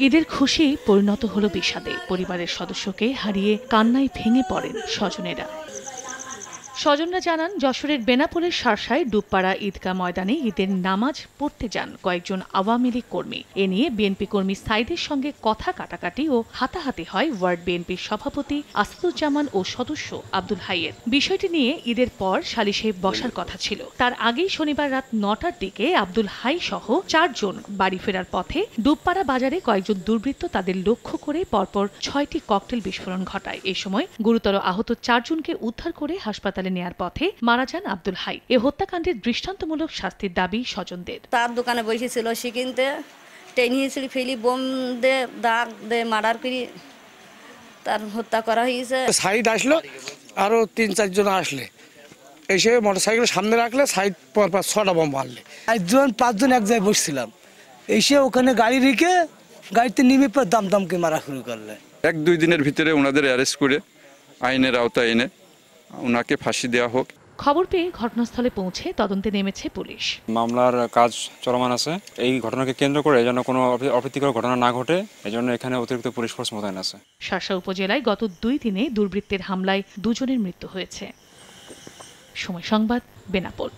ঈদের খুশি পরিণত হলো বিষাদে। পরিবারের সদস্যকে হারিয়ে কান্নায় ভেঙে পড়েন স্বজনেরা। স্বজনরা জানান, যশোরের বেনাপোলের শার্শায় ডুবপাড়া ঈদগাহ ময়দানে ঈদের নামাজ পড়তে যান কয়েকজন আওয়ামী লীগ কর্মী। এ নিয়ে বিএনপি কর্মী সাইদের সঙ্গে কথা কাটাকাটি ও হাতাহাতি হয় ওয়ার্ড বিএনপির সভাপতি আসাদুজ্জামান ও সদস্য আব্দুল হাইয়ের। বিষয়টি নিয়ে ঈদের পর সালিশে বসার কথা ছিল। তার আগেই শনিবার রাত ৯টার দিকে আব্দুল হাই সহ ৪ জন বাড়ি ফেরার পথে ডুবপাড়া বাজারে কয়েকজন দুর্বৃত্ত তাদের লক্ষ্য করে পরপর ৬টি ককটেল বিস্ফোরণ ঘটায়। এ সময় গুরুতর আহত ৪ জনকে উদ্ধার করে হাসপাতালে নেয়ার পথে মারা যান আব্দুল হাই। এ হত্যাকাণ্ডের দৃষ্টান্তমূলক শাস্তির দাবি স্বজনদের। তার দোকানে বসেছিল, সে কিনতে টেনিয়েছিল, ফেলি বোম দে দাগ দে মার্ডার করে তার হত্যা করা হয়েছে। সাইড আসলো, আরো ৩-৪ জন আসলে এসে মোটরসাইকেল সামনে রাখলে সাইড পর ৬টা বোম মারলে। ৫ জন এক জায়গায় বসছিলাম, এসে ওখানে গাড়ি রেখে গাড়িতে নেমে পর দামকে মারা শুরু করলে। ১-২ দিনের ভিতরে ওনাদের অ্যারেস্ট করে আইনের আওতায় এনে ওনাকে ফাঁসি দেওয়া হোক। খবর পেয়ে ঘটনাস্থলে পৌঁছে তদন্তে নেমেছে পুলিশ। মামলার কাজ চলমান আছে। এই ঘটনাকে কেন্দ্র করে যেন কোনো অপ্রীতিকর ঘটনা না ঘটে, এজন্য এখানে অতিরিক্ত পুলিশ ফোর্স মোতায়েন আছে। শার্শা উপজেলায় গত ২ দিনে দুর্বৃত্তের হামলায় ২ জনের মৃত্যু হয়েছে। সময় সংবাদ, বেনাপোল।